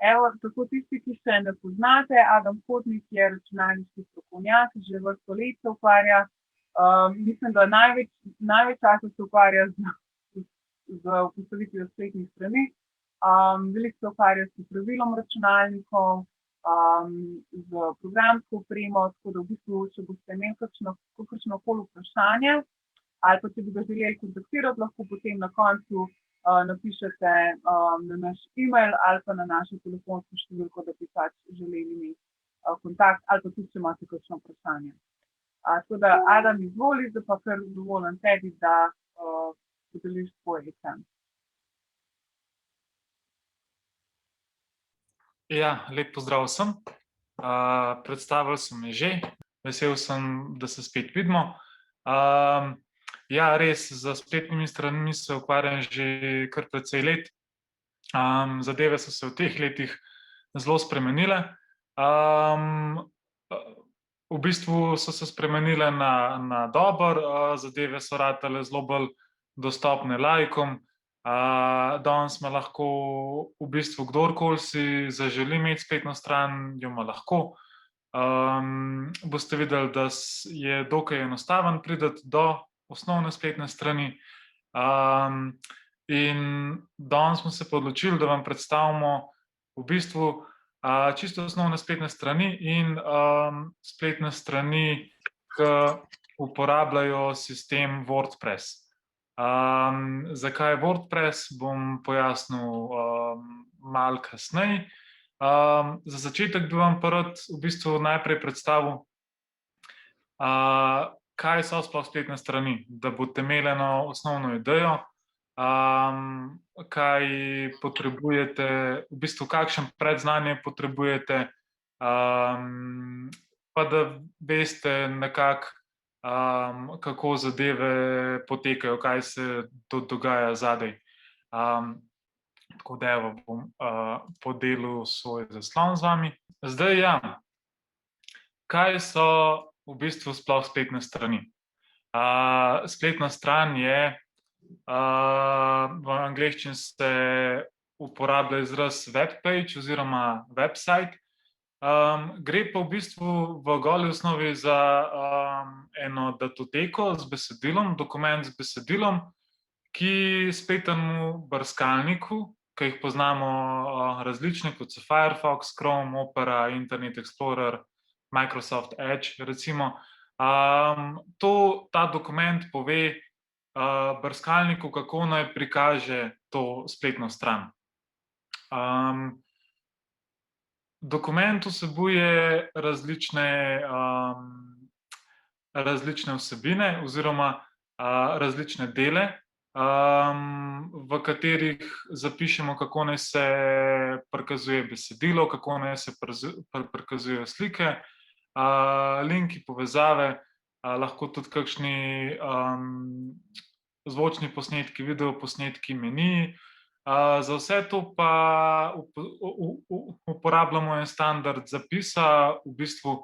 Evo, tako tisti, ki še ne poznate, Adam Kotnik je računalniški strokovnjak, že vrsto let se ukvarja. Mislim, da največ časa se ukvarja z postavitvijo spletnih strani. Veliko se ukvarja s popravilom računalnikov, z programsko opremo, tako da v bistvu, če boste imeli kakršnokoli vprašanje, ali pa če bi ga želeli kontaktirati, lahko potem na koncu napišete na naš e-mail ali pa na našo telefonsko številko, da bi pač želeli imeti kontakt, ali pa tudi, če imate kakšno vprašanje. Tako da, Adam, izvoli, zdaj pa kar dovolim tebi, da podeliš svoj ekran. Ja, lep pozdrav vsem. Predstavil sem me že, vesel sem, da se spet vidimo. Ja, res, z spletnimi stranmi se ukvarjam že kar precej let. Zadeve so se v teh letih zelo spremenile. V bistvu so se spremenile na dobro, zadeve so ratale zelo bolj dostopne laikom. Danes ima lahko v bistvu kdorkoli si zaželi imeti spletno stran, jo ima lahko. Boste videli, da je dokaj enostaven priti do osnovne spletne strani. In danes smo se pa odločili, da vam predstavimo v bistvu čisto osnovne spletne strani in spletne strani, ki uporabljajo sistem WordPress. Zakaj WordPress, bom pojasnil malo kasneje. Za začetek bi vam pa rad v bistvu najprej predstavil, kaj so sploh spletne strani, da boste imeli eno osnovno idejo, kaj potrebujete, v bistvu kakšen predznanje potrebujete, pa da veste nekako, kako zadeve potekajo, kaj se dogaja zadaj. Tako da evo, bom podelil svoj zaslon z vami. Zdaj ja, kaj so v bistvu sploh spletne strani? Spletna stran je, v angleščini se uporablja izraz webpage oziroma website. Gre pa v bistvu v goli osnovi za eno datoteko z besedilom, dokument z besedilom, ki spletnemu brskalniku, ki jih poznamo različne, kot so Firefox, Chrome, Opera, Internet Explorer, Microsoft Edge recimo, ta dokument pove brskalniku, kako naj prikaže to spletno stran. Dokument vsebuje različne vsebine oziroma različne dele, v katerih zapišemo, kako naj se prikazuje besedilo, kako naj se prikazujejo slike, linki, povezave, lahko tudi kakšni zvočni posnetki, video posnetki, meniji. Za vse to pa uporabljamo en standard zapisa, v bistvu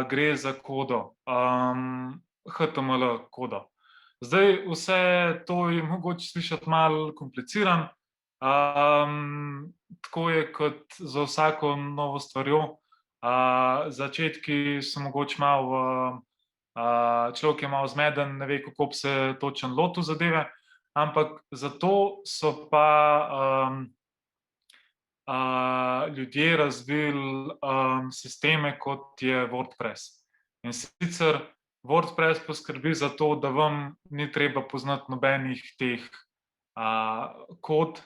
gre za kodo, HTML kodo. Zdaj, vse to je mogoče slišati malo komplicirano, tako je kot za vsako novo stvarjo. Začetki so mogoče malo, človek je malo zmeden, ne ve, kako bi se točno lotil zadeve, ampak zato so pa ljudje razvili sisteme, kot je WordPress. In sicer WordPress poskrbi za to, da vam ni treba poznati nobenih teh kod,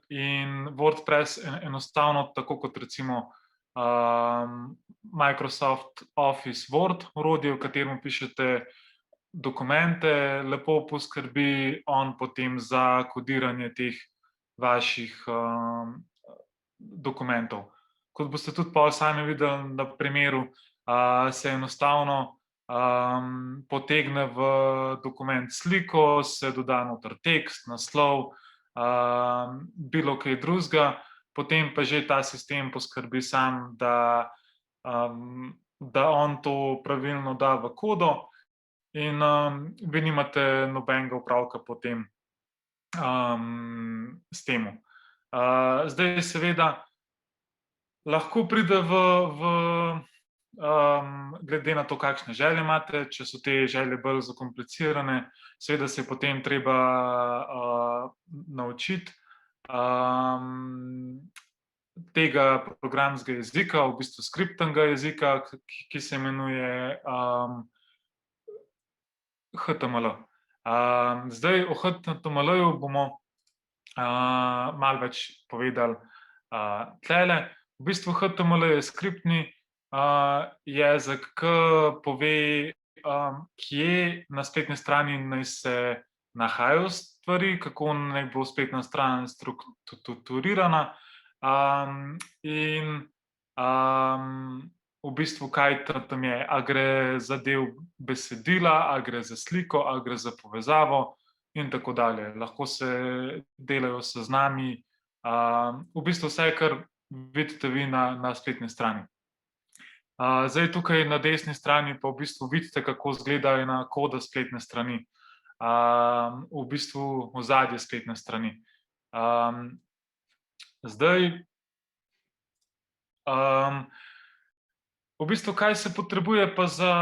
in WordPress enostavno, tako kot recimo Microsoft Office Word orodje, v katerem pišete dokumente, lepo poskrbi on potem za kodiranje teh vaših dokumentov. Kot boste tudi pol sami videli na primeru, se enostavno potegne v dokument sliko, se doda noter tekst, naslov, bilo kaj drugega, potem pa že ta sistem poskrbi sam, da on to pravilno da v kodo in vi nimate nobenega opravka potem s tem. Zdaj seveda lahko pride glede na to, kakšne želje imate, če so te želje bolj zakomplicirane, seveda se je potem treba naučiti tega programskega jezika, v bistvu skriptnega jezika, ki se imenuje HTML. Zdaj o HTML-ju bomo malo več povedali tlele. V bistvu HTML je skriptni jezik, ki pove, kje na spletni strani naj se nahajajo stvari, kako naj bo spletna stran strukturirana in v bistvu kaj tam je, a gre za del besedila, a gre za sliko, a gre za povezavo in tako dalje. Lahko se delajo seznami, v bistvu vse, kar vidite vi na spletni strani. Zdaj tukaj na desni strani pa v bistvu vidite, kako izgleda ena koda spletne strani, v bistvu ozadje spletne strani. Zdaj, v bistvu, kaj se potrebuje pa za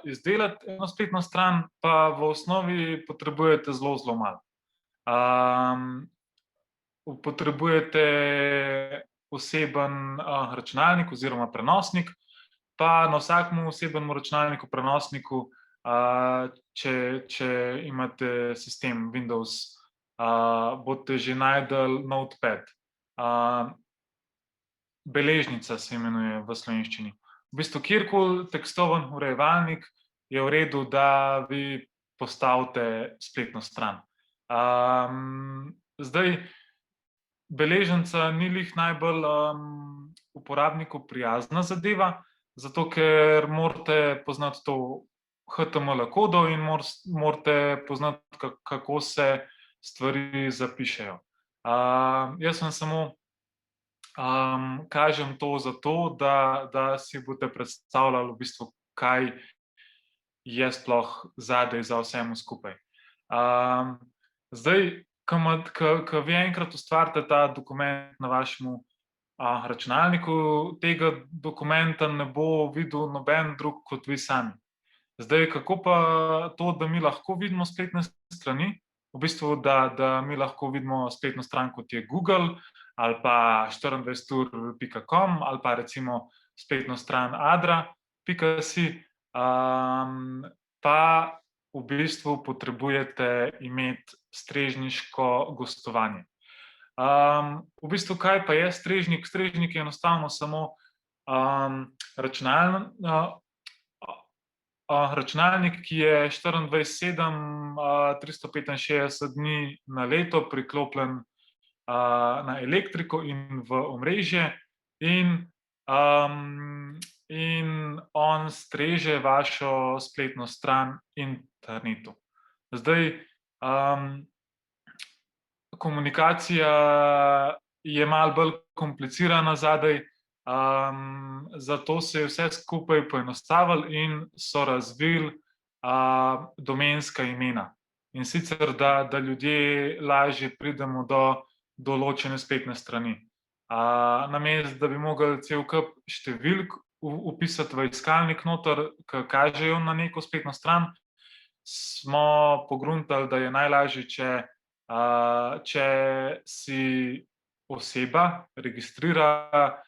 izdelati eno spletno stran, pa v osnovi potrebujete zelo, zelo malo. Potrebujete oseben računalnik oziroma prenosnik, pa na vsakem osebnem računalniku, prenosniku, če imate sistem Windows, boste že našli Notepad. Beležnica se imenuje v slovenščini. V bistvu kjerkoli tekstoven urejevalnik je v redu, da vi postavite spletno stran. Zdaj, beležnica ni glih najbolj uporabniku prijazna zadeva, zato ker morate poznati to HTML kodo in morate poznati, kako se stvari zapišejo. Jaz vam samo kažem to zato, da si boste predstavljali v bistvu, kaj je sploh zadaj za vsemu skupaj. Zdaj, ko vi enkrat ustvarite ta dokument na vašem računalniku, tega dokumenta ne bo videl noben drug kot vi sami. Zdaj, kako pa to, da mi lahko vidimo spletne strani, v bistvu, da mi lahko vidimo spletno stran, kot je Google, ali pa 24ur.com, ali pa recimo spletno stran adra.si, pa v bistvu potrebujete imeti strežniško gostovanje. V bistvu, kaj pa je strežnik? Strežnik je enostavno samo računalnik, ki je 24/7, 365 dni na leto priklopljen na elektriko in v omrežje in on streže vašo spletno stran internetu. Zdaj, komunikacija je malo bolj komplicirana zadaj, zato se je vse skupaj poenostavilo in so razvili domenska imena. In sicer, da ljudje lažje pridemo do določene spletne strani. Namesto da bi mogli cel kup številk vpisati v iskalnik noter, ki kažejo na neko spletno stran, smo pogruntali, da je najlažje, če si oseba registrira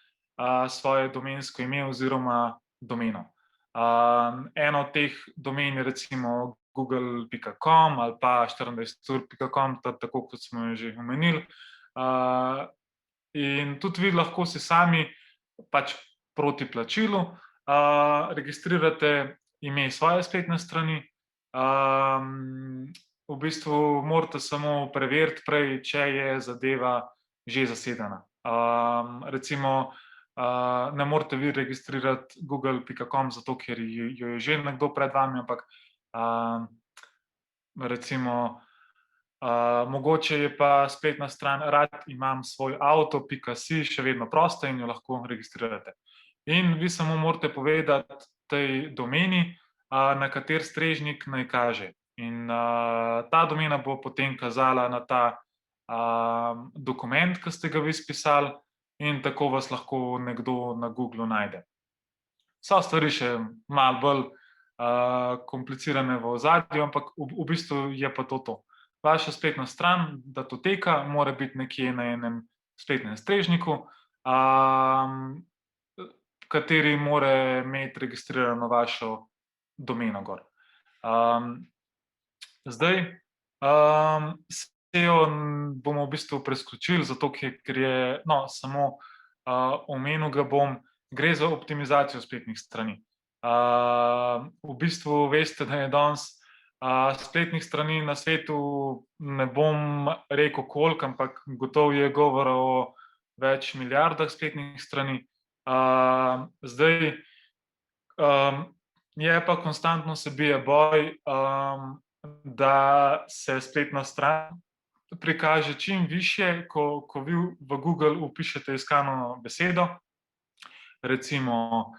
svoje domensko ime oziroma domeno. Eno od teh domen je recimo google.com ali pa 24ur.com, tako kot smo jo že omenili. In tudi vi lahko si sami pač proti plačilu registrirate ime svoje spletne strani. V bistvu morate samo preveriti prej, če je zadeva že zasedena. Recimo, ne morete vi registrirati google.com, zato ker jo je že nekdo pred vami, ampak recimo, mogoče je pa spletna stran rad imam svoj avto.si še vedno prosta in jo lahko registrirate. In vi samo morate povedati tej domeni, na kateri strežnik naj kaže. In ta domena bo potem kazala na ta dokument, ki ste ga vi spisali, in tako vas lahko nekdo na Googlu najde. So stvari še malo bolj komplicirane v ozadju, ampak v bistvu je pa to. Vaša spletna stran, datoteka, mora biti nekje na enem spletnem strežniku, kateri mora imeti registrirano vašo domeno gor. Zdaj, SEO bomo v bistvu preskočili, zato ker je, no, samo omenil ga bom, gre za optimizacijo spletnih strani. V bistvu veste, da je danes spletnih strani na svetu, ne bom rekel koliko, ampak gotovo je govora o več milijardah spletnih strani. Zdaj, je pa konstantno se bije boj, da se spletna stran prikaže čim višje, ko vi v Google vpišete iskano besedo, recimo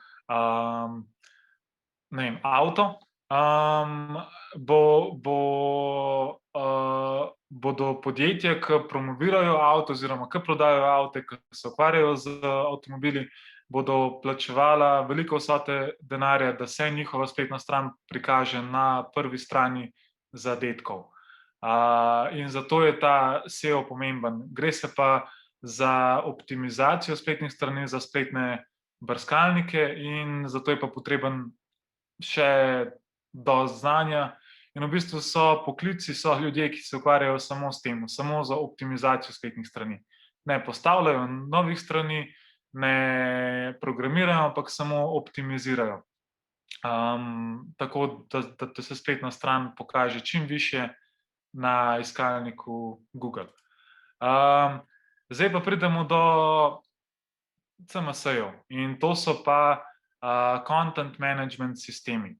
ne vem, avto, bodo podjetja, ki promovirajo avto oziroma ki prodajajo avte, ki se ukvarjajo z avtomobili, bodo plačevala veliko vsote denarja, da se njihova spletna stran prikaže na prvi strani zadetkov. In zato je ta SEO pomemben. Gre se pa za optimizacijo spletnih strani, za spletne brskalnike, in zato je pa potreben še dosti znanja. In v bistvu so poklici, so ljudje, ki se ukvarjajo samo s tem, samo za optimizacijo spletnih strani. Ne postavljajo novih strani, ne programirajo, ampak samo optimizirajo. Tako da se spletna stran pokaže čim višje na iskalniku Google. Zdaj pa pridemo do CMS-jev, in to so pa content management sistemi.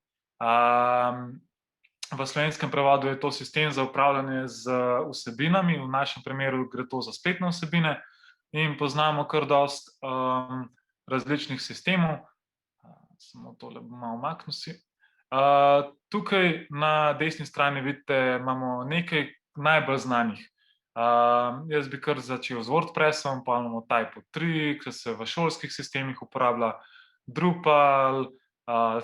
V slovenskem prevodu je to sistem za upravljanje z vsebinami, v našem primeru gre to za spletne vsebine, in poznamo kar dosti različnih sistemov. Samo tole bom malo umaknil si. Tukaj na desni strani vidite, imamo nekaj najbolj znanih. Jaz bi kar začel z WordPressom, pa imamo Typo3, ki se v šolskih sistemih uporablja, Drupal,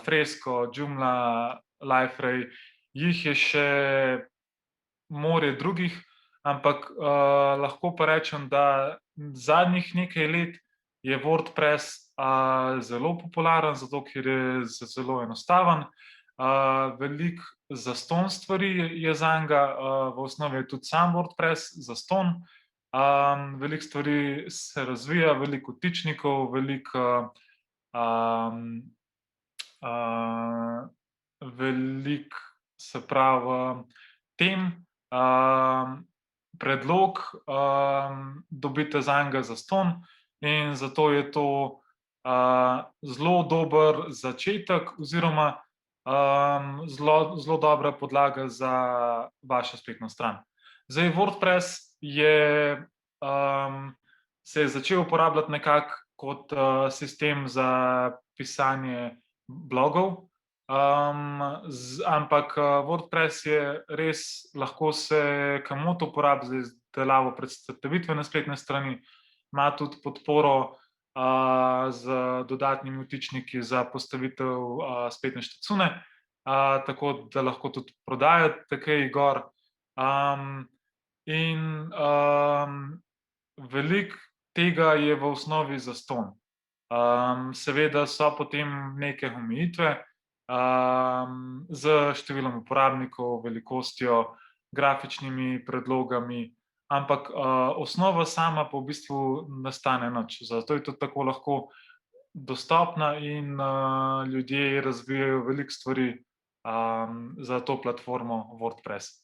Fresco, Joomla, Liferay, jih je še morje drugih, ampak lahko pa rečem, da zadnjih nekaj let je WordPress zelo popularen, zato ker je zelo enostaven. Veliko zastonj stvari je zanjga, v osnovi je tudi sam WordPress zastonj. Veliko stvari se razvija, veliko vtičnikov, veliko se pravi tem, predlog dobite zanjga zastonj, in zato je to zelo dober začetek oziroma zelo dobra podlaga za vašo spletno stran. Zdaj, WordPress se je začel uporabljati nekako kot sistem za pisanje blogov, ampak WordPress je res, lahko se komot uporabi za izdelavo predstavitvene spletne strani, ima tudi podporo z dodatnimi vtičniki za postavitev spletne štacune, tako da lahko tudi prodajate kaj gor. In veliko tega je v osnovi zastonj. Seveda so potem neke omejitve z številom uporabnikov, velikostjo, grafičnimi predlogami, ampak osnova sama pa v bistvu ne stane nič. Zato je tudi tako lahko dostopna in ljudje razvijajo veliko stvari za to platformo WordPress.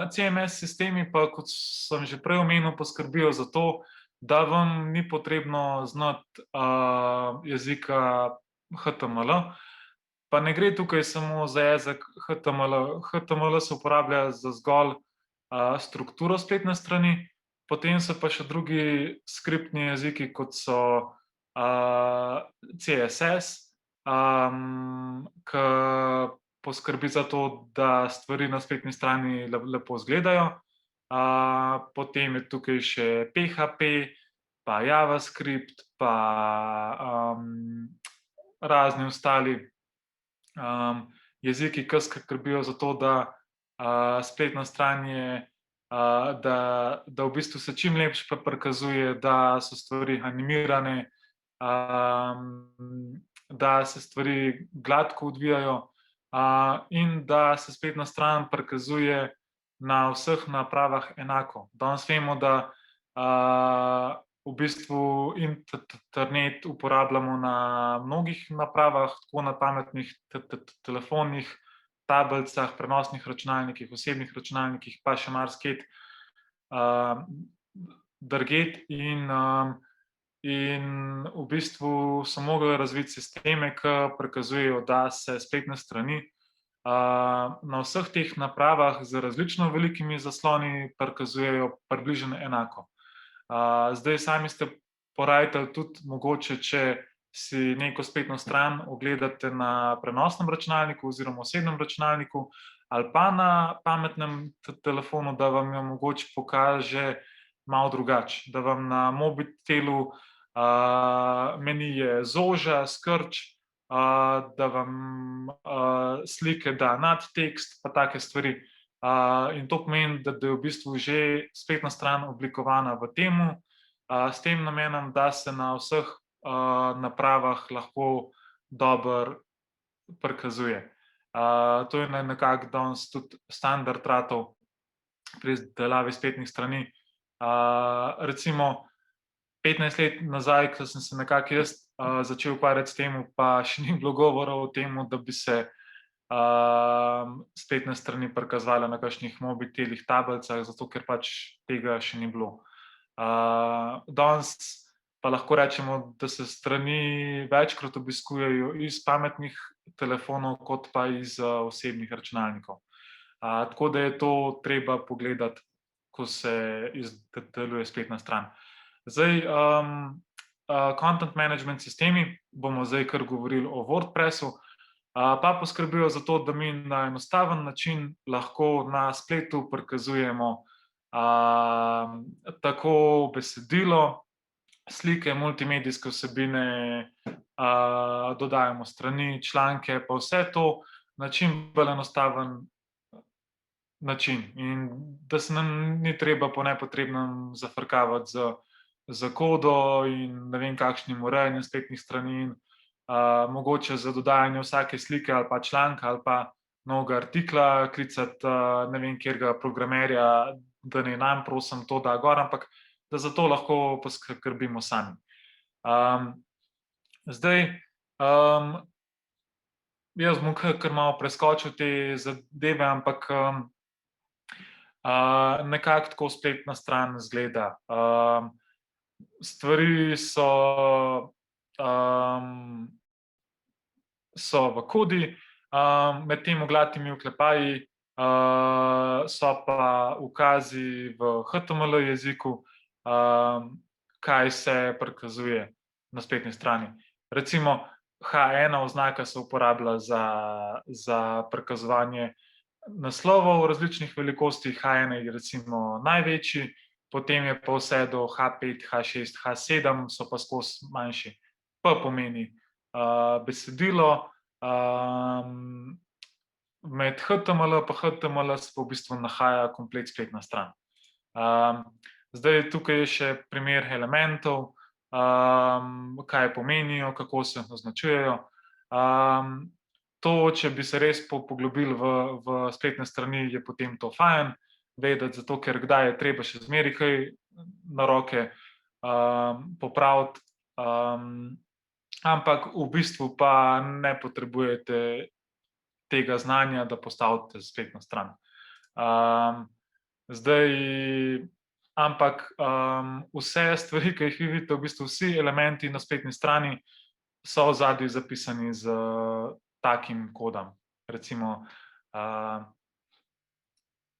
CMS sistemi pa, kot sem že prej omenil, poskrbijo za to, da vam ni potrebno znati jezika HTML. Pa ne gre tukaj samo za jezik HTML. HTML se uporablja za zgolj strukturo spletne strani, potem so pa še drugi skriptni jeziki, kot so CSS, ki poskrbi za to, da stvari na spletni strani lepo izgledajo. potem je tukaj še PHP, pa JavaScript, pa razni ostali jeziki, ki skrbijo za to, da spletna stran je, da v bistvu se čim lepše prikazuje, da so stvari animirane, da se stvari gladko odvijajo, in da se spletna stran prikazuje na vseh napravah enako. Danes vemo, da v bistvu internet uporabljamo na mnogih napravah, tako na pametnih telefonih, tablicah, prenosnih računalnikih, osebnih računalnikih, pa še marsikje drugje. In v bistvu so mogli razviti sisteme, ki prikazujejo, da se spletne strani na vseh teh napravah z različno velikimi zasloni prikazujejo približno enako. Zdaj sami ste porajtali tudi mogoče, če si neko spletno stran ogledate na prenosnem računalniku oziroma osebnem računalniku ali pa na pametnem telefonu, da vam jo mogoče pokaže malo drugače, da vam na mobitelu menije zoža, skrč, da vam slike da nad tekst, pa take stvari. In to pomeni, da je v bistvu že spletna stran oblikovana v temu, s tem namenom, da se na vseh napravah lahko dobro prikazuje. To je nekako danes tudi standard ratal pri izdelavi spletnih strani. Recimo 15 let nazaj, ko sem se nekako jaz začel ukvarjati s tem, pa še ni bilo govora o tem, da bi se spletne strani prikazovale na kakšnih mobitelih, tablicah, zato ker pač tega še ni bilo. Danes pa lahko rečemo, da se strani večkrat obiskujejo iz pametnih telefonov kot pa iz osebnih računalnikov. Tako da je to treba pogledati, ko se izdeluje spletna stran. Zdaj, content management sistemi, bomo zdaj kar govorili o WordPressu, pa poskrbijo za to, da mi na enostaven način lahko na spletu prikazujemo tako besedilo, slike, multimedijske vsebine, dodajamo strani, članke, pa vse to na čim bolj enostaven način. In da se nam ni treba po nepotrebnem zafrkavati z kodo in ne vem kakšnim urejanjem spletnih strani, mogoče za dodajanje vsake slike ali pa članka ali pa novega artikla klicati ne vem katerega programerja, da naj nam prosim to da gor, ampak da za to lahko poskrbimo sami. Zdaj, jaz bom kar malo preskočil te zadeve, ampak nekako tako spletna stran izgleda. Stvari so v kodi, med tem oglatimi oklepaji so pa ukazi v HTML jeziku, kaj se prikazuje na spletni strani. Recimo H1 oznaka se uporablja za prikazovanje naslovov v različnih velikostih, H1 je recimo največji, potem je pa vse do H5, H6, H7 so pa skozi manjši. P pomeni besedilo, med HTML pa HTML se pa v bistvu nahaja komplet spletna stran. Zdaj tukaj je še primer elementov, kaj pomenijo, kako se označujejo. To, če bi se res poglobili v spletne strani, je potem to fajn vedeti, zato ker kdaj je treba še zmeraj kaj na roke popraviti, ampak v bistvu pa ne potrebujete tega znanja, da postavite spletno stran. Zdaj, ampak vse stvari, ki jih vi vidite, v bistvu vsi elementi na spletni strani so v ozadju zapisani z takim kodom. Recimo,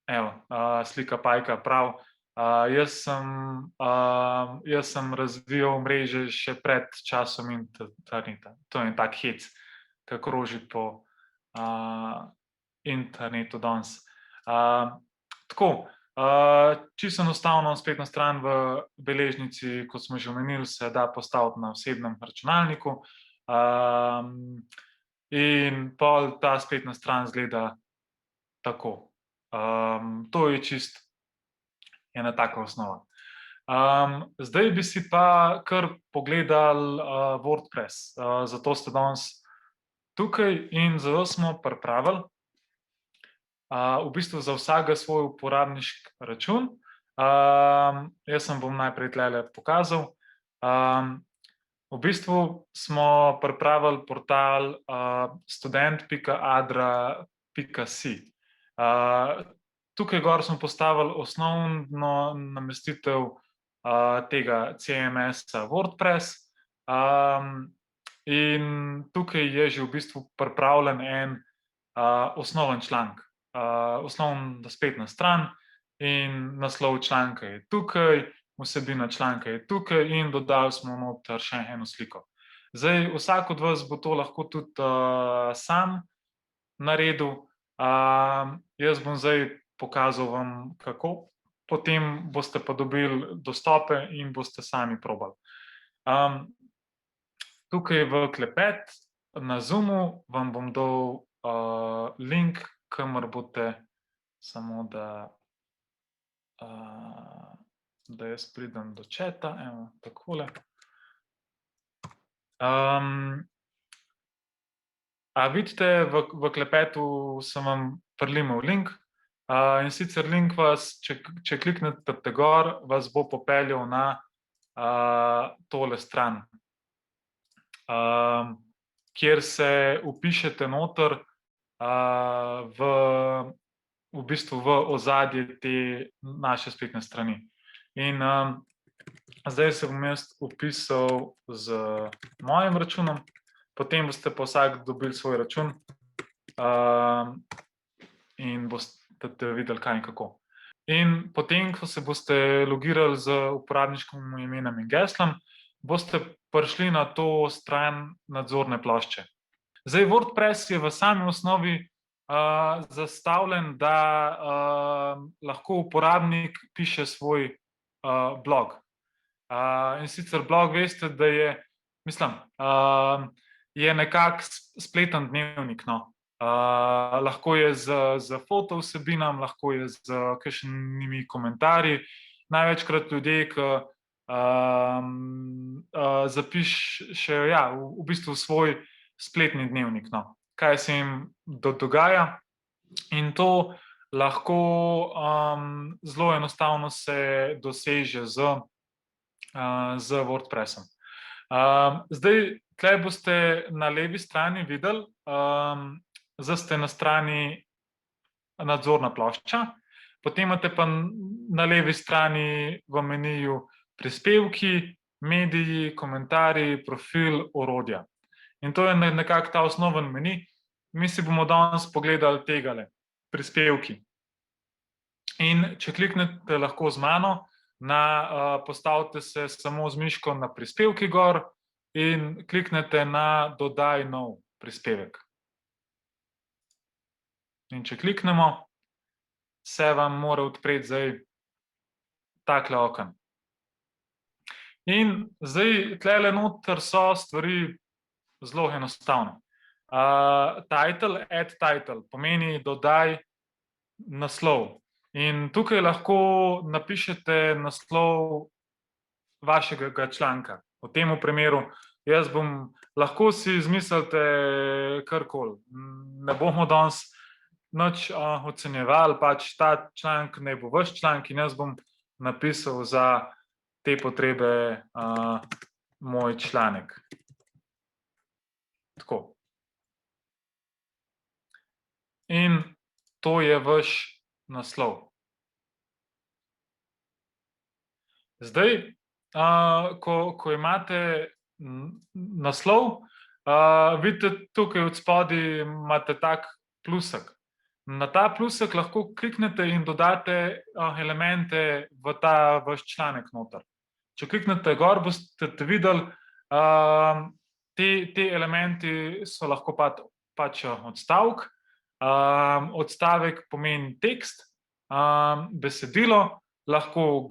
evo, slika Pajka prav. Jaz sem razvijal mreže še pred časom interneta. To je en tak hec, ki kroži po internetu danes. Tako, Čisto enostavno spletno stran v beležnici, kot smo že omenili, se da postaviti na osebnem računalniku. In pol ta spletna stran izgleda tako. To je čist ena taka osnova. Zdaj bi si pa kar pogledali WordPress. Zato ste danes tukaj in za vas smo pripravili v bistvu za vsakega svoj uporabniški račun. Jaz sem bom najprej tlele pokazal. V bistvu smo pripravili portal student.adra.si. Tukaj gor smo postavili osnovno namestitev tega CMS-a WordPress. In tukaj je že v bistvu pripravljen en osnoven članek. Osnovna spletna stran in naslov članka je tukaj, vsebina članka je tukaj in dodali smo noter še eno sliko. Zdaj, vsak od vas bo to lahko tudi sam naredil. Jaz bom zdaj pokazal vam, kako. Potem boste pa dobili dostope in boste sami probali. Tukaj v klepet na Zoomu vam bom dal link, kamor boste samo, da jaz pridem do četa, evo, takole. A vidite, v klepetu sem vam prilimal link in sicer link vas, če kliknete gor, vas bo popeljal na tole stran, kjer se vpišete noter v bistvu v ozadje te naše spletne strani. In zdaj se bom jaz vpisal z mojim računom, potem boste pa vsak dobili svoj račun in boste videli, kaj in kako. In potem, ko se boste logirali z uporabniškim imenom in geslom, boste prišli na to stran nadzorne plošče. Zdaj, WordPress je v sami osnovi zastavljen, da lahko uporabnik piše svoj blog. In sicer blog, veste, da je, mislim, je nekak spleten dnevnik, no. Lahko je z foto vsebinam, lahko je z kakšnimi komentarji. Največkrat ljudje, ki zapišejo, ja, v bistvu svoj spletni dnevnik, no. Kaj se jim dogaja. In to lahko zelo enostavno se doseže z WordPressom. Zdaj, tukaj boste na levi strani videli, zdaj ste na strani nadzorna plošča, potem imate pa na levi strani v meniju prispevki, mediji, komentarji, profil, orodja. In to je nekako ta osnoven meni. Mi si bomo danes pogledali tegale, prispevki. In če kliknete lahko z mano, postavite se samo z miško na prispevki gor in kliknete na dodaj nov prispevek. In če kliknemo, se vam mora odpreti zdaj takle oken. In zdaj, tlele noter so stvari zelo enostavne. Title, add title, pomeni dodaj naslov. In tukaj lahko napišete naslov vašega članka. V tem primeru jaz bom, lahko si izmislite karkoli. Ne bomo danes nič ocenjevali, pač ta članek naj bo vaš članek in jaz bom napisal za te potrebe moj članek. Tako. In to je vaš naslov. Zdaj, ko imate naslov, vidite tukaj od spodaj imate tak plusek. Na ta plusek lahko kliknete in dodate elemente v ta vaš članek noter. Če kliknete gor, boste videli, te elementi so lahko pač odstavek. Odstavek pomeni tekst, besedilo, lahko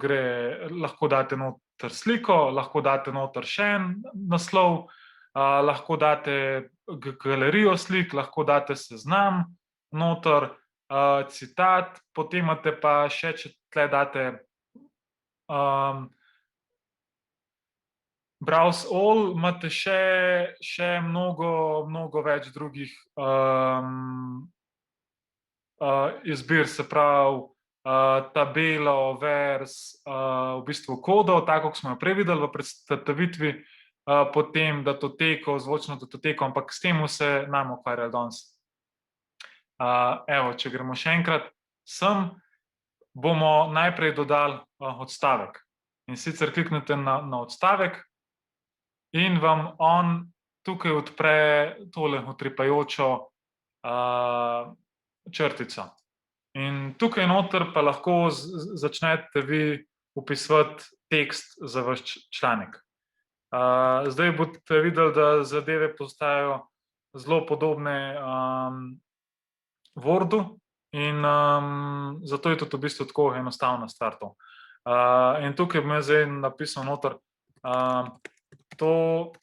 date noter sliko, lahko date noter še en naslov, lahko date galerijo slik, lahko date seznam noter, citat, potem imate pa še, če tle date browse all, imate še mnogo več drugih izbir, se pravi tabelo, vers, v bistvu kodo, tako kot smo jo prej videli v predstavitvi, potem datoteko, zvočno datoteko, ampak s tem se nam ukvarjali danes. Evo, če gremo še enkrat sem, bomo najprej dodali odstavek. In sicer kliknete na odstavek in vam on tukaj odpre tole utripajočo črtico. In tukaj noter pa lahko začnete vi vpisovati tekst za vaš članek. Zdaj boste videli, da zadeve postajajo zelo podobne Wordu in zato je tudi v bistvu tako enostavna stvar to. In tukaj bom jaz zdaj napisal noter, to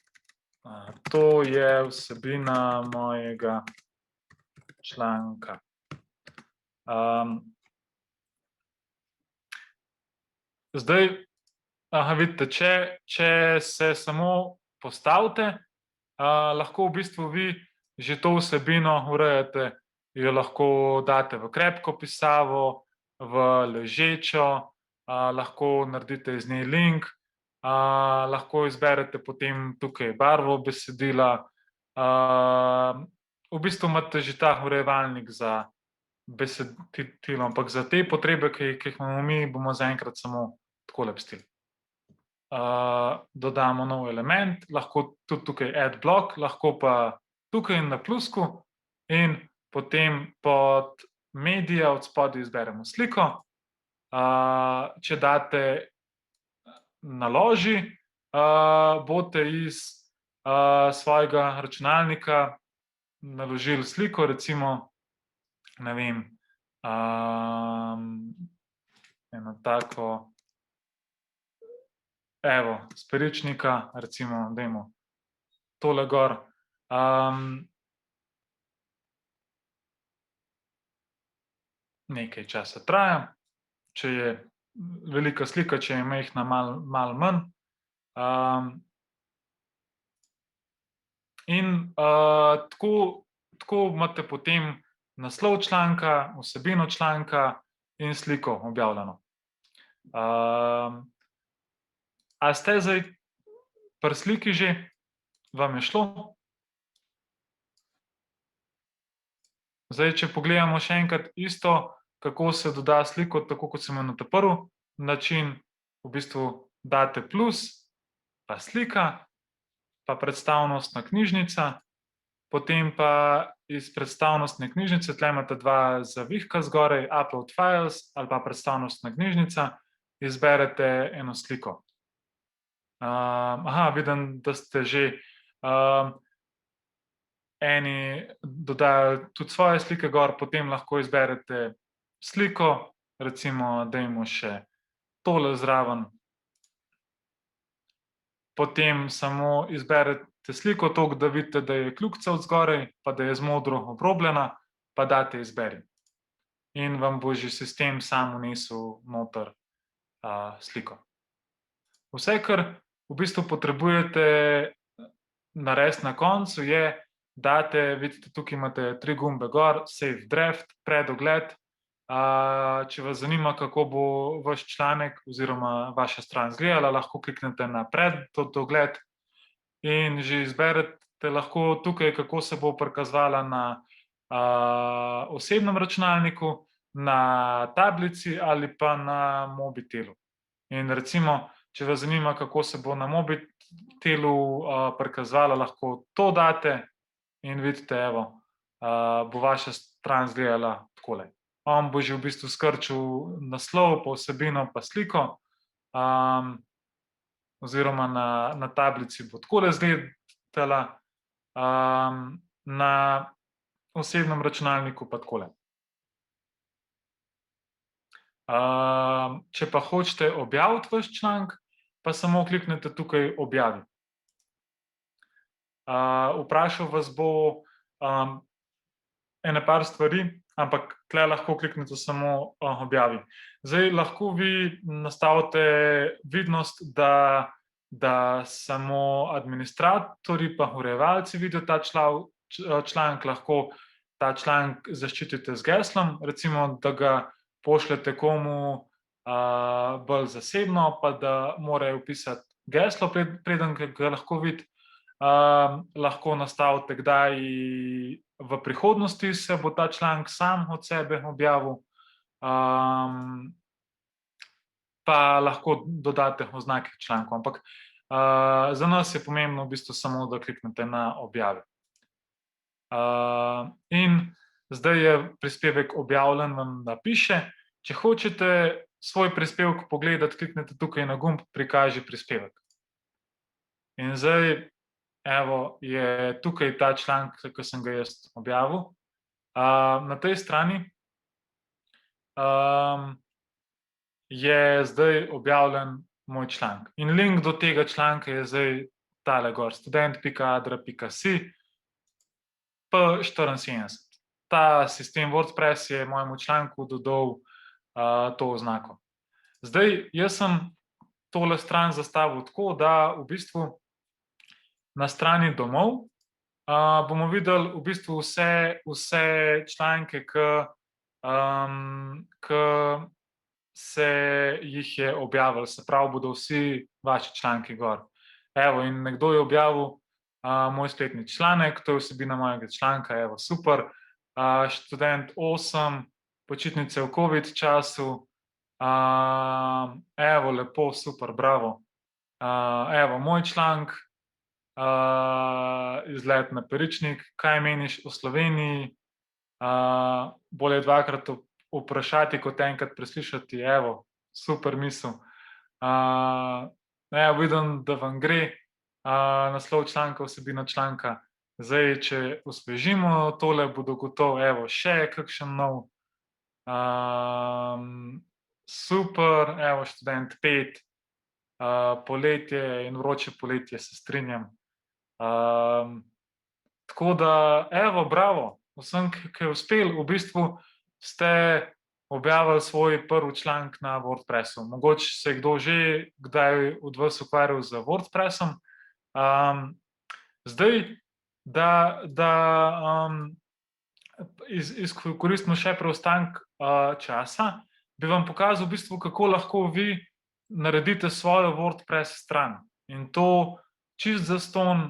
je vsebina mojega članka. Zdaj, vidite, če se samo postavite, lahko v bistvu vi že to vsebino urejate, jo lahko date v krepko pisavo, v ležečo, lahko naredite iz nje link, lahko izberete potem tukaj barvo besedila, v bistvu imate že ta urejevalnik za besedilo, ampak za te potrebe, ki jih imamo mi, bomo zaenkrat samo takole pustili. Dodamo nov element, lahko tudi tukaj add block, lahko pa tukaj na plusku in potem pod medija od spodaj izberemo sliko. Če date naloži, boste iz svojega računalnika naložili sliko, recimo, ne vem, eno tako, evo, s Peričnika, recimo, dajmo tole gor. Nekaj časa traja, če je velika slika, če je majhna, malo manj. In tako imate potem naslov članka, vsebino članka in sliko objavljeno. A ste zdaj pri sliki že? Vam je šlo? Zdaj, če pogledamo še enkrat isto, kako se doda sliko, tako kot sem jo na ta prvi način, v bistvu date plus, pa slika, pa predstavnostna knjižnica, potem pa iz predstavnostne knjižnice, tle imate dva zavihka zgoraj, upload files ali pa predstavnostna knjižnica, izberete eno sliko. Vidim, da ste že eni dodajali tudi svoje slike gor, potem lahko izberete sliko, recimo dajmo še tole zraven. Potem samo izberete sliko, toliko, da vidite, da je kljukica od zgoraj, pa da je z modro obrobljena, pa date izberi. In vam bo že sistem sam vnesel noter sliko. Vse, kar v bistvu potrebujete narediti na koncu, je, date, vidite, tukaj imate 3 gumbe gor, save draft, predogled. Če vas zanima, kako bo vaš članek oziroma vaša stran izgledala, lahko kliknete na predogled in že izberete lahko tukaj, kako se bo prikazovala na osebnem računalniku, na tablici ali pa na mobitelu. In recimo, če vas zanima, kako se bo na mobitelu prikazovala, lahko to date in vidite, evo, bo vaša stran izgledala takole. On bo že v bistvu skrčil naslov, pa vsebino, pa sliko, oziroma na tablici bo takole izgledala, na osebnem računalniku pa takole. Če pa hočete objaviti vaš članek, pa samo kliknete tukaj objavi. Vprašal vas bo ene par stvari, ampak tle lahko kliknete samo objavi. Zdaj lahko vi nastavite vidnost, da samo administratorji pa urejevalci vidijo ta članek, lahko ta članek zaščitite z geslom, recimo, da ga pošljete komu bolj zasebno, pa da morajo vpisati geslo, preden ga lahko vidi. Lahko nastavite, kdaj v prihodnosti se bo ta članek sam od sebe objavil, pa lahko dodate oznake člankov, ampak za nas je pomembno v bistvu samo, da kliknete na objave. In zdaj je prispevek objavljen, vam napiše. Če hočete svoj prispevek pogledati, kliknete tukaj na gumb Prikaži prispevek. In zdaj, evo, je tukaj ta članek, ki sem ga jaz objavil. Na tej strani je zdaj objavljen moj članek. In link do tega članka je zdaj tale gor, student.adra.si P74. Ta sistem WordPress je mojemu članku dodal to oznako. Zdaj, jaz sem tole stran zastavil tako, da v bistvu na strani domov bomo videli v bistvu vse članke, ki se jih je objavilo, se pravi, bodo vsi vaši članki gor. Evo, in nekdo je objavil moj spletni članek, to je vsebina mojega članka, evo, super. Študent 8, počitnice v COVID času, evo, lepo, super, bravo. Evo, moj članek, izlet na Peričnik, kaj meniš o Sloveniji, bolje dvakrat vprašati, kot enkrat preslišati, evo, super misel. Evo, vidim, da vam gre naslov članka, vsebina članka. Zdaj, če osvežimo tole, bodo gotovo, evo, še kakšen nov. Super, evo, študent 5, poletje in vroče poletje, se strinjam. Tako da, evo, bravo, vsem, ki je uspel, v bistvu ste objavili svoj prvi članek na WordPressu. Mogoče se je kdo že kdaj od vas ukvarjal z WordPressom. Zdaj, da izkoristimo še preostanek časa, bi vam pokazal v bistvu, kako lahko vi naredite svojo WordPress stran. In to čist zastonj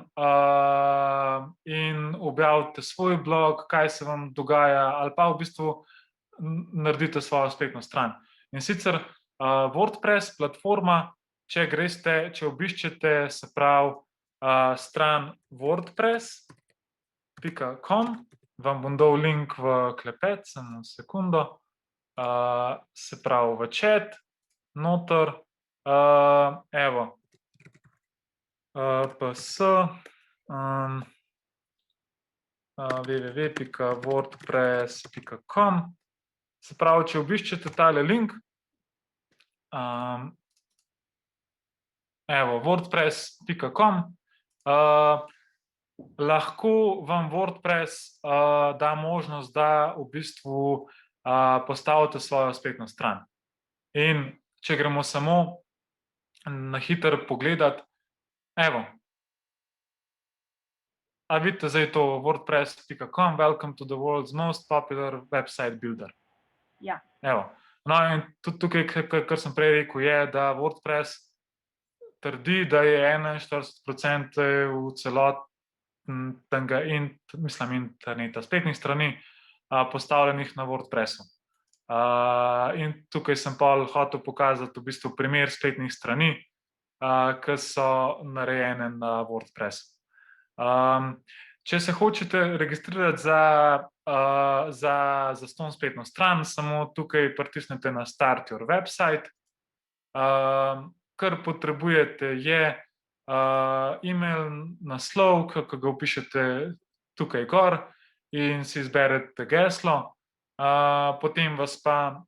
in objavite svoj blog, kaj se vam dogaja, ali pa v bistvu naredite svojo spletno stran. In sicer WordPress platforma, če obiščete, se pravi, stran wordpress.com, vam bom dal link v klepet, samo sekundo, se pravi v chat, noter, evo, ps www.wordpress.com, se pravi, če obiščete tale link, evo, wordpress.com, lahko vam WordPress da možnost, da v bistvu postavite svojo spletno stran. In če gremo samo na hitro pogledat, evo, a vidite zdaj to wordpress.com, welcome to the world's most popular website builder. Ja. Evo, no in tudi tukaj, kar sem prej rekel, je, da WordPress trdi, da je 41% v celotnega interneta, spletnih strani postavljenih na WordPressu. In tukaj sem pa hotel pokazati v bistvu primer spletnih strani, ki so narejene na WordPressu. Če se hočete registrirati za zastonj spletno stran, samo tukaj pritisnete na Start your website. Kar potrebujete je email, naslov, ki ga vpišete tukaj gor in si izberete geslo. Potem vas pa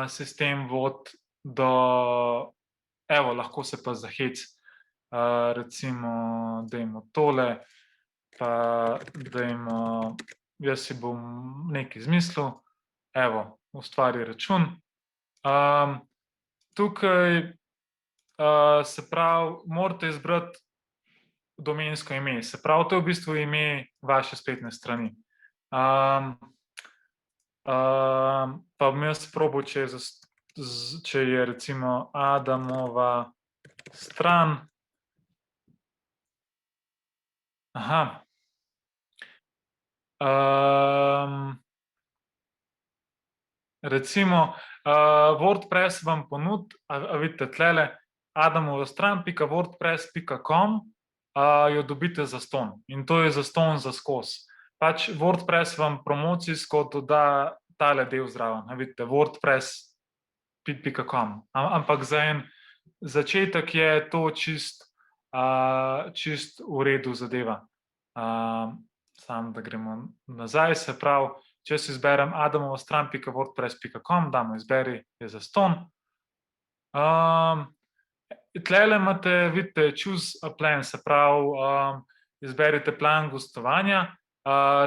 sistem vod do, evo, lahko se pa za hec, recimo, dajmo tole, pa dajmo, jaz si bom nekaj izmislil, evo, ustvari račun. Tukaj se pravi, morate izbrati domensko ime, se pravi, to je v bistvu ime vaše spletne strani. Pa bom jaz probal, če je recimo Adamova stran. Aha. Recimo, WordPress vam ponudi, a vidite tlele, Adamova stran.wordpress.com, jo dobite zastonj in to je zastonj za skozi. Pač WordPress vam promocijsko doda tale del zraven, a vidite, wordpress.com, ampak za en začetek je to čist v redu zadeva. Samo da gremo nazaj, se pravi, če si izberem Adamova stran.wordpress.com, damo izberi, je zastonj. Tlele imate, vidite, choose a plan, se pravi, izberite plan gostovanja,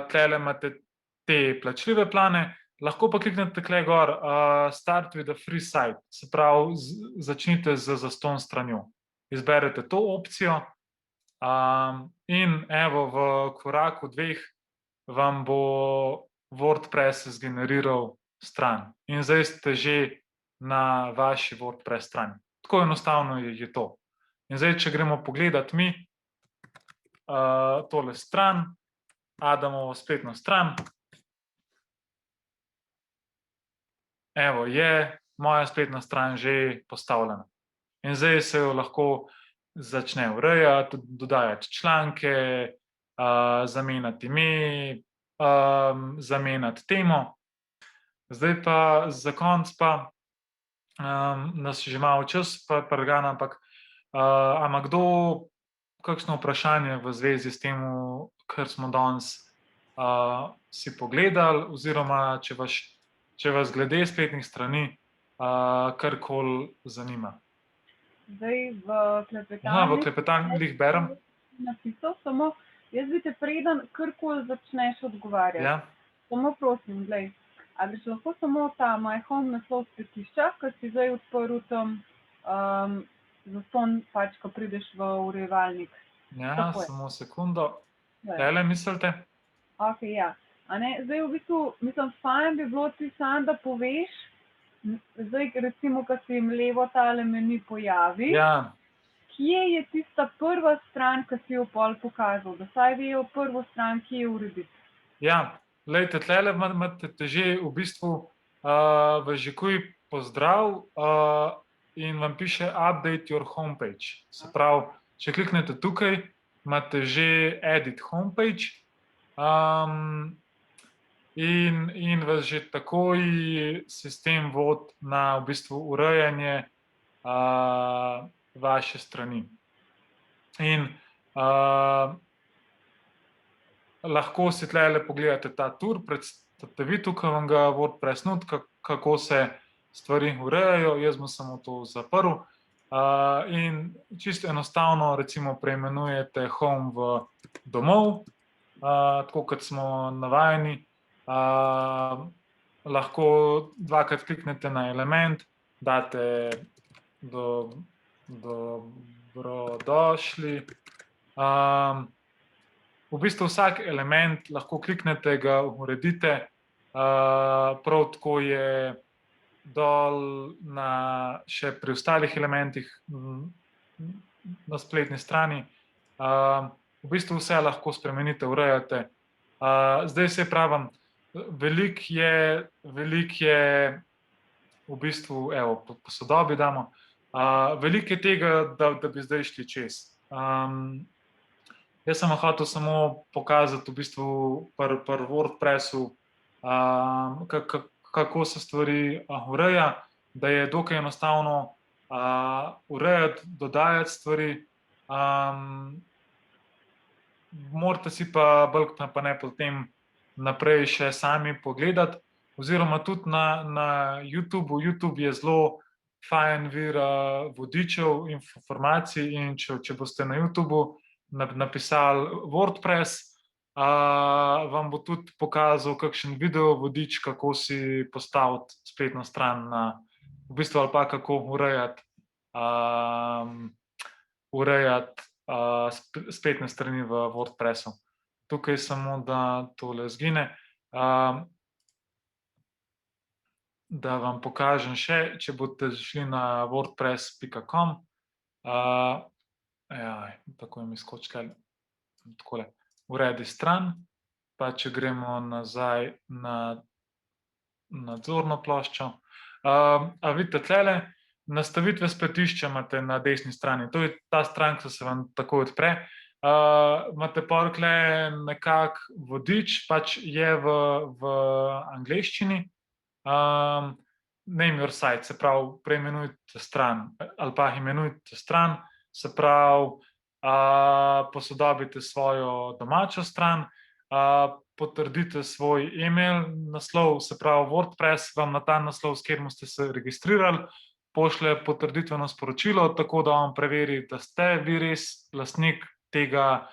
tlele imate te plačljive plane, lahko pa kliknete tle gor, start with a free site, se pravi, začnite z zastonj stranjo. Izberete to opcijo in evo, v koraku 2 vam bo WordPress zgeneriral stran in zdaj ste že na vaši WordPress strani. Tako enostavno je to. In zdaj, če gremo pogledat mi tole stran, Adamovo spletno stran, evo, je moja spletna stran že postavljena. In zdaj se jo lahko začne urejati, dodajati članke, zamenjati ime, zamenjati temo. Zdaj pa za konec pa nas že malo čas prgana, ampak ima kdo kakšno vprašanje v zvezi s tem, kar smo danes si pogledali, oziroma če vas glede spletnih strani karkoli zanima? Zdaj v klepetalnik berem. napisal, samo jaz bi te preden karkoli začneš odgovarjati. Samo prosim, glej, a greš lahko samo ta my home naslov spletišča, ki si zdaj odprl tam zastonj, pač, ko prideš v urejevalnik. Ja, samo sekundo. Tele mislite? Ok, ja. A ne, zdaj v bistvu, mislim, fajn bi bilo ti sam, da poveš, zdaj recimo, ko se jim levo tale meni pojavi, kje je tista prva stran, ki si jo pol pokazal, da saj vejo prvo stran, kje je urediti. Ja, glejte, tlele imate že v bistvu vas že kuj pozdrav in vam piše update your homepage. Se pravi, če kliknete tukaj, imate že edit homepage in vas že takoj sistem vodi na v bistvu urejanje vaše strani. In lahko si tlele pogledate ta tur, predstavite tukaj vam ga WordPress nudi, kako se stvari urejajo, jaz bom samo to zaprl. In čisto enostavno recimo preimenujete home v domov, tako kot smo navajeni. Lahko dvakrat kliknete na element, date dobrodošli. V bistvu vsak element lahko kliknete, ga uredite, prav tako je dol še pri ostalih elementih na spletni strani. V bistvu vse lahko spremenite, urejate. Zdaj se pravim, veliko je v bistvu, evo, posodobi damo, veliko je tega, da bi zdaj šli čez. Jaz sem hotel samo pokazati v bistvu pri WordPressu, kako se stvari ureja, da je dokaj enostavno urejati, dodajati stvari. Morate si pa bolj pa ne potem naprej še sami pogledati. oziroma tudi na YouTubu. YouTube je zelo fajn vir vodičev, informacij in če boste na YouTubu napisali WordPress, vam bo tudi pokazal kakšen video vodič, kako si postaviti spletno stran v bistvu ali pa kako urejati spletne strani v WordPressu. Tukaj samo, da tole zgine. Da vam pokažem še, če boste šli na wordpress.com. Tako mi skočkali. Takole. Uredi stran, pa če gremo nazaj na nadzorno ploščo. A vidite tlele, nastavitve spletišča imate na desni strani. To je ta stran, ki se vam takoj odpre. Imate pol tle nekak vodič, pač je v angleščini. Name your site, se pravi, preimenujte stran ali pa imenujte stran, se pravi, posodobite svojo domačo stran, potrdite svoj e-mail naslov, se pravi, WordPress vam na ta naslov, s katerim ste se registrirali, pošlje potrditveno sporočilo, tako da on preveri, da ste vi res lastnik tega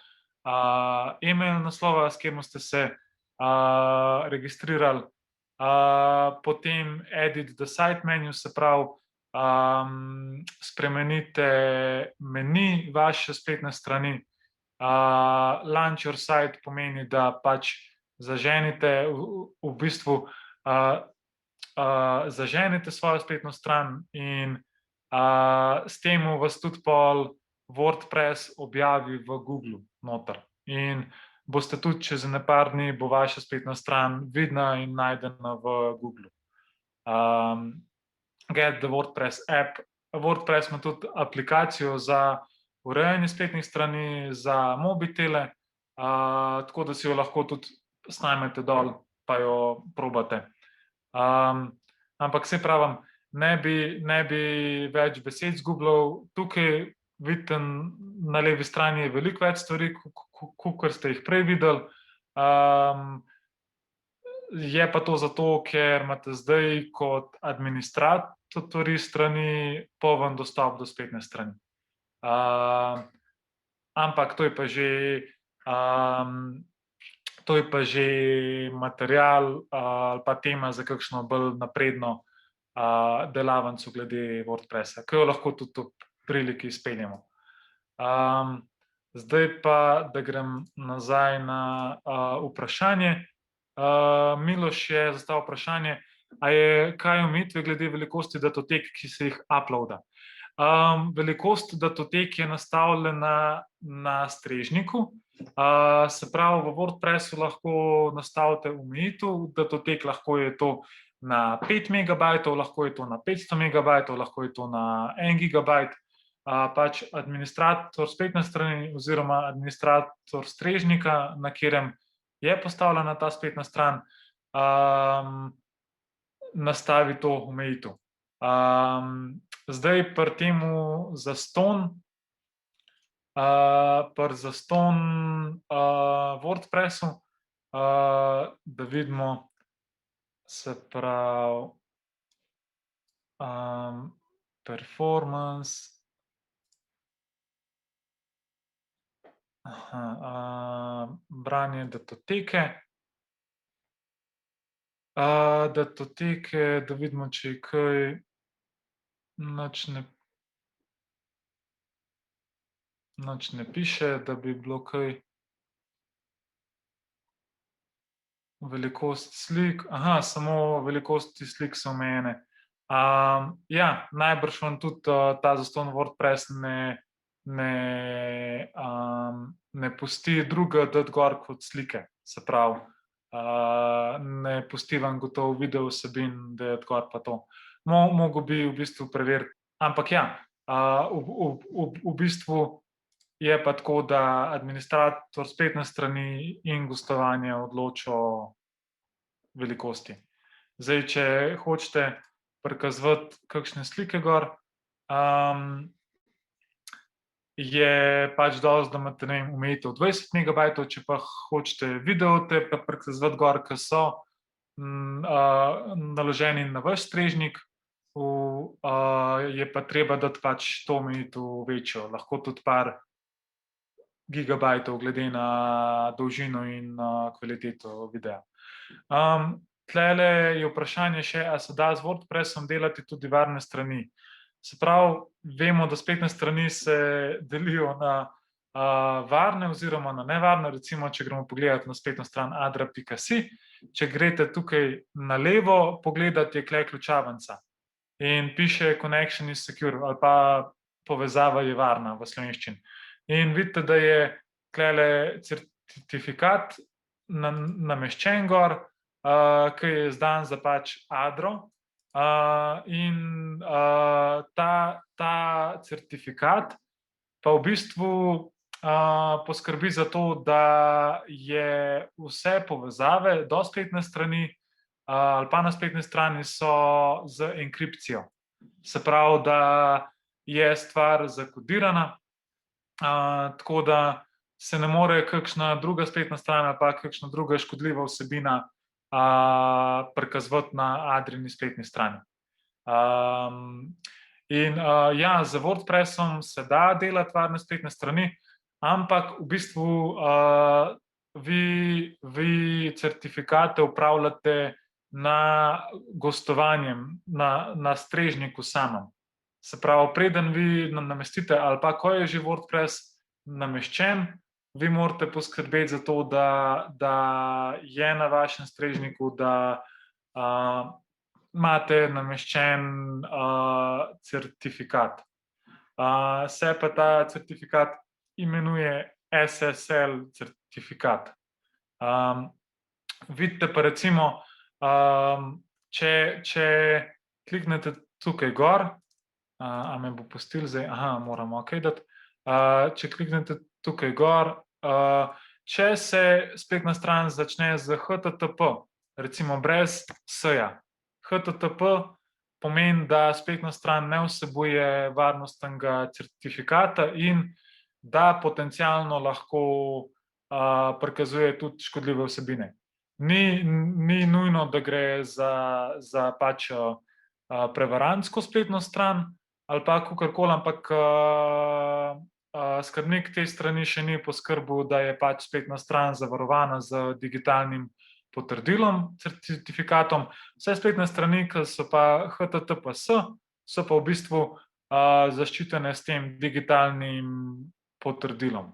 e-mail naslova, s katerim ste se registrirali. Potem edit the site menu, se pravi, spremenite meni vaše spletne strani. Launch your site pomeni, da pač zaženite v bistvu zaženite svojo spletno stran in s tem vas tudi pol WordPress objavi v Google noter. In boste tudi čez par dni bo vaša spletna stran vidna in najdena v Google. Get the WordPress app. WordPress ima tudi aplikacijo za urejanje spletnih strani za mobitele, tako da si jo lahko tudi snamete dol pa jo probate. Ampak saj pravim, ne bi več besed izgubljal. Tukaj vidite, na levi strani je veliko več stvari, kakor ste jih prej videli. Je pa to zato, ker imate zdaj kot administratorji strani poln dostop do spletne strani. Ampak to je pa že material ali pa tema za kakšno bolj napredno delavnico glede WordPressa, ki jo lahko tudi v priliki izpeljemo. Zdaj pa, da grem nazaj na vprašanje. Miloš je zastavil vprašanje, a je kaj omejitve glede velikosti datotek, ki se jih uploada. Velikost datotek je nastavljena na strežniku, se pravi, v WordPressu lahko nastavite omejitev datotek, lahko je to na 5 megabajtov, lahko je to na 500 megabajtov, lahko je to na 1 gigabajt. Pač administrator spletne strani oziroma administrator strežnika, na katerem je postavljena ta spletna stran, nastavi to omejitev. Zdaj pri temu zastonj WordPressu, da vidimo, se pravi, performance, branje datoteke, da vidimo, če je kaj, nič ne piše, da bi bilo kaj. Velikost slik, samo velikosti slik so omejene. Ja, najbrž vam tudi ta zastonj WordPress ne pusti druga dati gor kot slike, se pravi, ne pusti vam gotovo video vsebin dati gor pa to. Mogel bi v bistvu preveriti, ampak ja, v bistvu je pa tako, da administrator spletne strani in gostovanje odloča o velikosti. Zdaj, če hočete prikazovati kakšne slike gor, je pač dosti, da imate omejitev 20 megabajtov, če pa hočete videote pa prikazovati gor, ki so naloženi na vaš strežnik, je pa treba dati pač to omejitev večjo, lahko tudi par gigabajtov glede na dolžino in kvaliteto videa. Tlele je vprašanje še, a se da z WordPressom delati tudi varne strani. Se pravi, vemo, da spletne strani se delijo na varne oziroma na nevarne. Recimo, če gremo pogledati na spletno stran adra.si, če greste tukaj na levo pogledati, je tukaj ključavnica in piše connection is secure ali pa povezava je varna v slovenščini. In vidite, da je tukaj certifikat nameščen gor, ki je izdan za pač Adro. In ta certifikat pa v bistvu poskrbi za to, da je vse povezave do spletne strani ali pa na spletni strani so z enkripcijo. Se pravi, da je stvar zakodirana, tako da se ne more kakšna druga spletna stran ali pa kakšna druga škodljiva vsebina prikazovati na Adrini spletni strani. In ja, z WordPressom se da delati varne spletne strani, ampak v bistvu vi certifikate upravljate na gostovanjem, na strežniku samem. Se pravi, preden vi namestite ali pa ko je že WordPress nameščen, vi morate poskrbeti za to, da je na vašem strežniku, da imate nameščen certifikat. Se pa ta certifikat imenuje SSL certifikat. Vidite pa recimo, če kliknete tukaj gor, a me bo pustil zdaj, moramo ok dati. Če kliknete tukaj gor, če se spletna stran začne z HTTP, recimo brez S-ja, HTTP pomeni, da spletna stran ne vsebuje varnostnega certifikata in da potencialno lahko prikazuje tudi škodljive vsebine. Ni nujno, da gre za pač prevarantsko spletno stran ali pa kakorkoli, ampak skrbnik te strani še ni poskrbel, da je pač spletna stran zavarovana z digitalnim potrdilom, certifikatom. Vse spletne strani, ki so pa HTTPS, so pa v bistvu zaščitene s tem digitalnim potrdilom.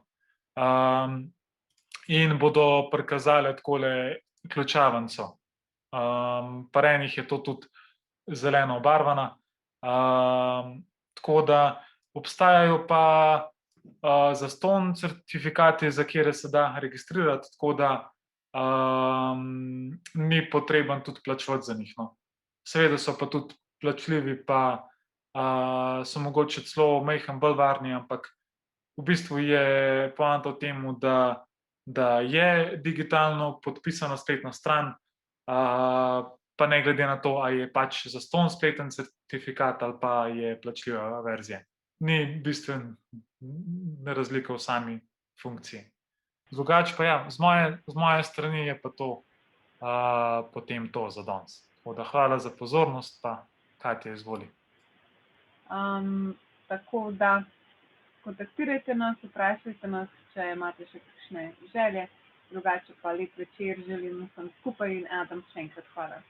In bodo prikazale takole ključavnico. Pri enih je to tudi zeleno obarvana. Tako da obstajajo pa zastonj certifikati, za katere se da registrirati, tako da ni potreben tudi plačevati za njih. Seveda so pa tudi plačljivi, pa so mogoče celo majhen bolj varni, ampak v bistvu je poanta v tem, da je digitalno podpisana spletna stran, pa ne glede na to, ali je pač zastonj spleten certifikat ali pa je plačljiva verzija. Ni bistvene razlike v sami funkciji. Drugače pa ja, z moje strani je pa to potem to za danes. Tako da hvala za pozornost, pa Katja, izvoli. Tako da kontaktirajte nas, vprašajte nas, če imate še kakšne želje. Drugače pa lep večer želim vsem skupaj in Adam še enkrat hvala.